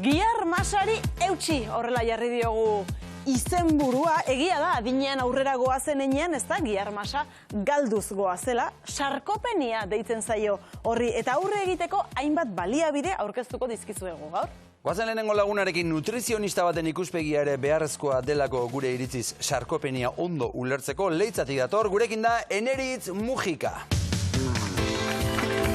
Gihar masari eutxi horrela jarri diogu izenburua. Egia da, adinean aurrera goazen enean, ez da, gihar masa galduz goazela, sarkopenia deitzen zaio horri, eta aurre egiteko hainbat baliabide aurkeztuko dizkizuegu gaur. Goazen lehenengo lagunarekin nutrizionista baten ikuspegia ere beharrezkoa delako gure iritziz sarkopenia ondo ulertzeko leitzatik dator, gurekin da Eneritz Mujika.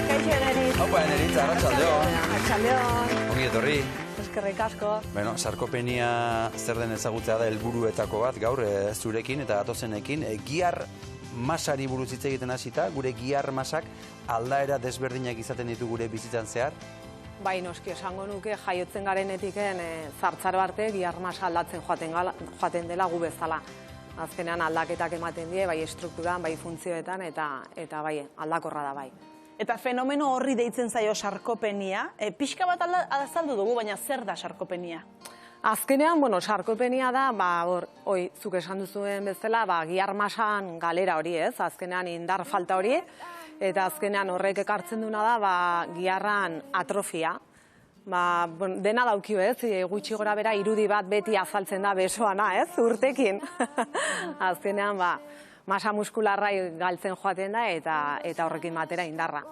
Kaixo Eneritz. Haupa Eneritz, arratsaldeon. Arratsaldeon. Ongi etorri. Eskerrik asko. Bueno, sarkopenia zer den ezagutzea da helburuetako bat gaur zurekin eta gatozenekin. Gihar masari buruz hitz egiten hasita, gure gihar masak aldaera desberdinak izaten ditu gure bizitzan zehar. Bai, noski esango nuke jaiotzen garenetiken zartzaro arte gihar masa aldatzen joaten dela gu bezala. Azkenean aldaketak ematen die, bai estrukturan, bai funtzioetan eta bai aldakorra da bai. Eta fenomeno horri deitzen zaio sarkopenia. Pixka bat azaldu dugu, baina zer da sarkopenia? Azkenean, sarkopenia da, zuk esan duzuen bezala, gihar masan galera hori ez, azkenean indar falta hori, eta azkenean horrek ekartzen duna da, giharran atrofia. Dena daukio ez, gutxi gora bera irudi bat beti azaltzen da besoana ez, urtekin. Azkenean, masa muskularra galtzen joaten da eta horrekin batera indarra.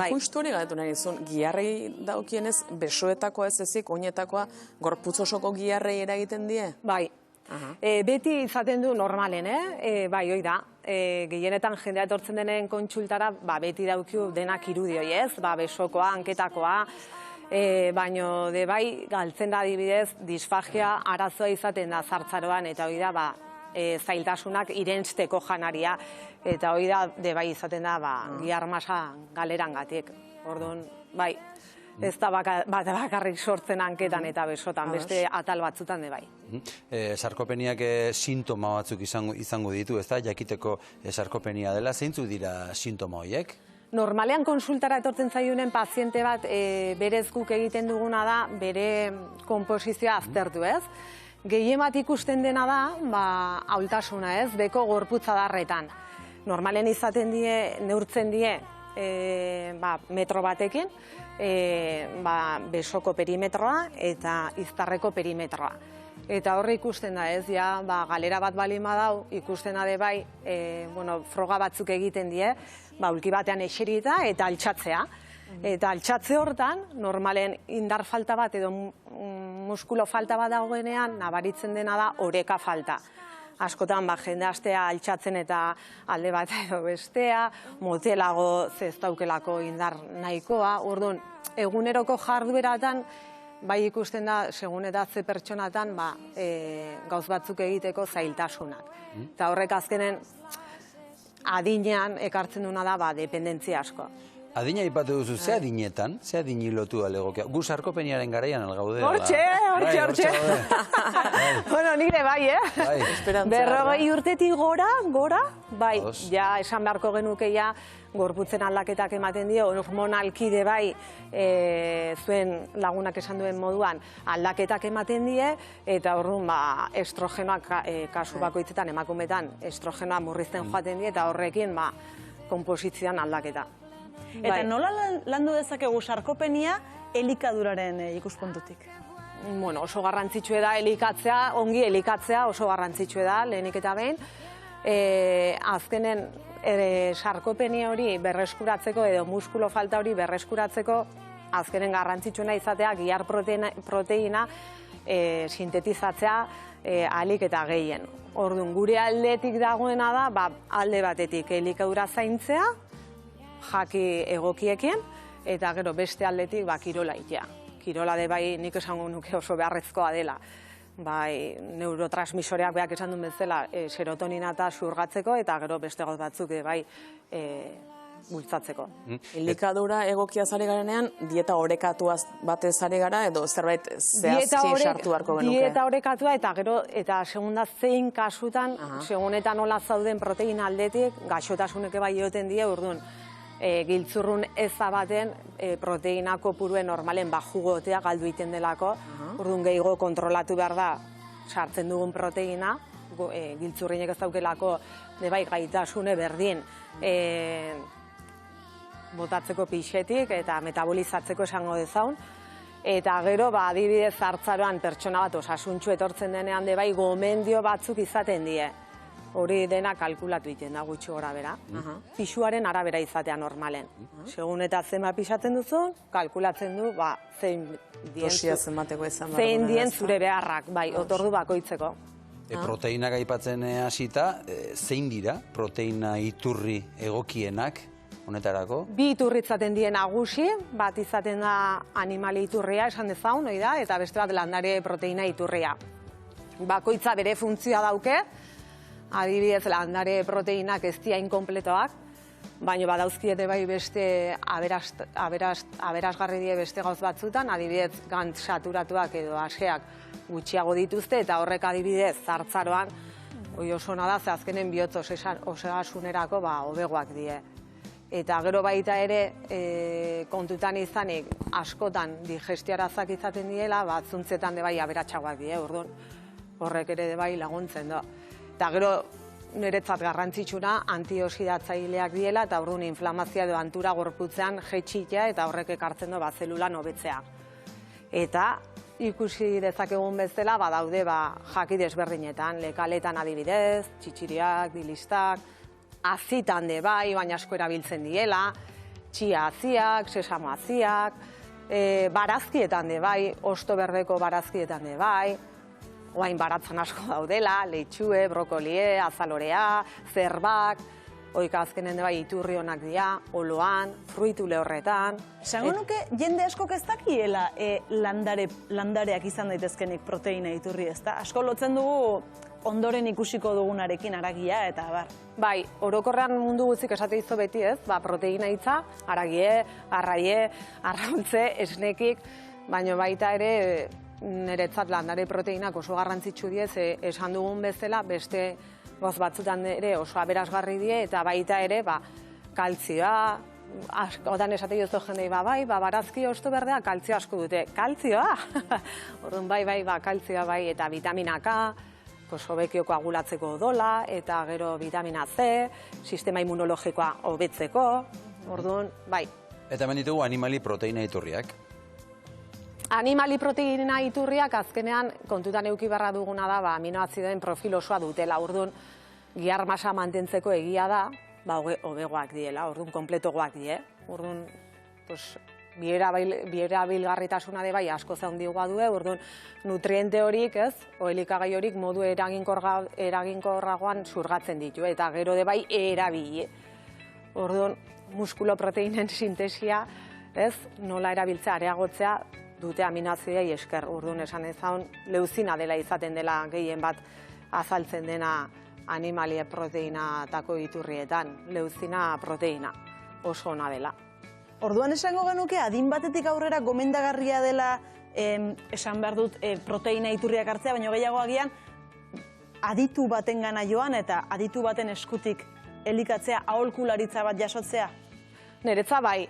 Justu hori galetu nahi izun, giharrei daukienez, besoetako ez ezik, oinetakoa, gorputz osoko giharrei eragiten die? Bai. Beti izaten du normalen, bai, hoi da. Gehienetan jendea etortzen denen kontsultara, beti daukiu denak irudioi ez, besokoa, hanketakoa, baino de bai galtzen da adibidez, disfagia arazoa izaten da zartzaroan, eta hoi da, zailtasunak irensteko janaria, eta hoi da, de bai izaten da, gihar masa galerangatik. Orduan, bai, ez da bakarrik sortzen hanketan eta besotan, beste atal batzutan de bai. Sarkopeniak sintoma batzuk izango ditu, ez da, jakiteko sarkopenia dela, zeintzuk dira sintoma horiek? Normalean konsultara etortzen zaiunen paziente bat berez guk egiten duguna da, bere konposizioa aztertu ez. Gehien bat ikusten dena da, ahultasuna ez, beko gorputza darretan. Normalen izaten die, neurtzen die, metro batekin, besoko perimetroa eta iztarreko perimetroa. Eta horre ikusten da ez, galera bat bali madau, ikusten da de bai, froga batzuk egiten die, ulki batean eserita eta altxatzea. Eta altxatze hortan, normalen indar falta bat edo muskulo falta bat dagoenean, nabaritzen dena da oreka falta. Askotan, jende astea altxatzen eta alde bat edo bestea, motelago zeztaukelako indar nahikoa. Orduan, eguneroko jardueratan, bai ikusten da, segun eta ze pertsonatan, gauz batzuk egiteko zailtasunak. Eta horrek azkenen, adinean ekartzen duna da, dependentzia asko. Adina ipatu duzu, ze adinetan, ze adini lotu alegokia? Gu sarkopeniaren garaian algaude. Hortxe. Bueno, nire bai, Berrogei urtetik gora, bai, ja, esan beharko genuke ja, gorputzen aldaketak ematen dio, hormonalkide bai, zuen lagunak esan duen moduan, aldaketak ematen die, eta horren estrogenoak kasu bakoitzetan, emakumetan, estrogenoa murrizten joaten die, eta horrekin konposizioan aldaketa. Eta nola landu dezakegu sarkopenia elikaduraren ikuspuntutik? Oso garrantzitsue da elikatzea, ongi elikatzea oso garrantzitsue da, lehenik eta behin. Azkenen sarkopenia hori berreskuratzeko edo muskulo falta hori berreskuratzeko azkenen garrantzitsuena izatea gihar proteina sintetizatzea ahalik eta gehien. Orduan, gure aldetik dagoena da, alde batetik elikadura zaintzea, jaki egokiekin, eta gero beste aldetik kirola itea. Kirola de bai nik esango nuke oso beharrezkoa dela. Bai, neurotransmisoreak beak esan duen bezala serotonina eta xurgatzeko, eta gero beste gauz batzuk bai bultzatzeko. Elikadura egokia zare garenean, dieta orekatuaz batez zare gara, edo zerbait zehazki sartu beharko genuke? Dieta orekatua eta gero, eta segunda zein kasutan, segunetan nola zauden proteina aldetik, gaixotasuneke bai egoten die, urduan, giltzurrun eza baten proteina kopuruen normalen jugotea galdu iten delako, urduan gehiago kontrolatu behar da sartzen dugun proteina, giltzurrinek ez daukelako bai gaitasune berdin botatzeko pixetik eta metabolizatzeko esango dezaun, Eta gero, adibidez, hartzaroan pertsona bat osasuntxu etortzen denean bai gomendio batzuk izaten die. Hori dena kalkulatu egiten da gutxi gora bera. Pisuaren arabera izatea normalen. Segun eta zenbat pisatzen duzun, kalkulatzen du zein dien zure beharrak, bai, otordu bakoitzeko. Proteinak aipatzen hasita, zein dira proteina iturri egokienak honetarako? Bi iturri izaten dien nagusi, bat izaten da animali iturria esan dezagun, eta beste bat landare proteina iturria. Bakoitza bere funtzioa dauke, adibidez landare proteinak ez dira inkompletoak, baina badauzkiete bai beste aberasgarri die beste gauz batzutan, adibidez gant saturatuak edo aseak gutxiago dituzte, eta horrek adibidez hartzaroan, oso ona da, ze azkenen bihotz osasunerako hobegoak die. Eta gero baita ere kontutan izanik askotan digestioarazak izaten diela, zuntzetan bai aberatsagoak die, orduan horrek ere bai laguntzen da. Eta gero niretzat garrantzitsuna antioxidatzaileak diela, eta orduan inflamazioa edo antura gorputzean jetxitea eta horrek ekartzen du zelulan hobetzea. Eta ikusi dezakegun bezala badaude jaki desberdinetan, lekaletan adibidez, txitxiriak, dilistak, azitan bai, baina asko erabiltzen diela, txia aziak, sesamo aziak, barazkietan bai, osto berdeko barazkietan bai, oain baratzan asko daudela, leitxue, brokolie, azalorea, zerbak, oika azkenen bai iturri honak dira, oloan, fruitu lehorretan. Esango nuke, jende askok ez dakiela landareak izan daitezkenik proteina iturri ezta? Asko lotzen dugu ondoren ikusiko dugunarekin haragia eta bar. Bai, orokorrean mundu guztik esate izo beti ez, proteina hitza, haragie, arraie, arrauntze, esnekik, baina baita ere niretzat landare proteinak oso garrantzitsu die, esan dugun bezala, beste goz batzutan ere oso aberasgarri die, eta baita ere kaltzioa, askotan esate jozo jendei bai, barazki osto berdea kaltzio asko dute. Kaltzioa? Orduan bai, kaltzioa bai, eta vitamina K, hobekioko agulatzeko odola, eta gero vitamina C, sistema immunologikoa hobetzeko, orduan, bai. Eta hemen ditugu animali proteina iturriak. Animali proteina iturriak azkenean kontutan eduki beharra duguna da, aminoazidoen profil osoa dutela, orduan, gihar masa mantentzeko egia da, hobegoak diela, orduan, kompletogoak die, orduan, bierabilgarritasuna bai asko zaundigoa du, orduan nutriente horik, elikagai horik modu eraginkorragoan zurgatzen ditu, eta gero bai erabili. Orduan, muskuloproteinen sintesia, nola erabiltzea, areagotzea, dute aminoazidei esker, orduan esan ezagun, leuzina dela izaten dela gehien bat azaltzen dena animalia proteinatako iturrietan, leuzina proteina, oso ona dela. Orduan esango genuke, adin batetik aurrera gomendagarria dela esan behar dut proteina iturriak hartzea, baina gehiago agian aditu baten gana joan eta aditu baten eskutik elikatzea, aholkularitza bat jasotzea? Niretza bai,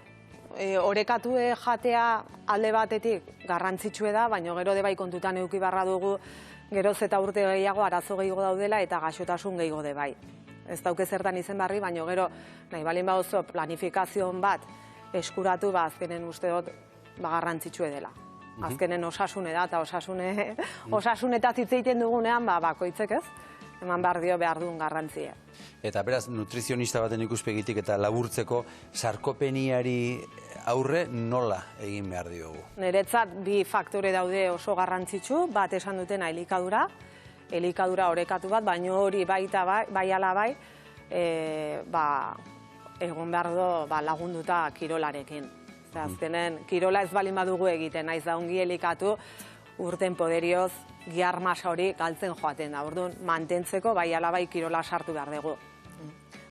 orekatu jatea alde batetik garrantzitsue da, baina gero bai kontutan eduki barra dugu geroz eta urte gehiago arazo gehiago daudela eta gaixotasun gehiago bai. Ez dauke zertan izen barri, baina gero nahi balin baduzu planifikazioan bat eskuratu, azkenen uste dut garrantzitsue dela. Azkenen osasune da, eta osasunetaz hitz egiten dugunean, bakoitzek ez, eman behar dio behar duen garrantzia. Eta beraz, nutrizionista baten ikuspegitik eta laburtzeko sarkopeniari aurre nola egin behar diogu? Niretzat bi faktore daude oso garrantzitsu, bat esan dutena elikadura orekatu bat, baina hori baita bai ala bai, egon behar du lagunduta kirolarekin. Azkenen, kirola ez balin badugu egiten, naiz da ongi elikatu, urten poderioz, gihar masa hori galtzen joaten da. Orduan, mantentzeko bai ala bai kirola sartu behar dugu.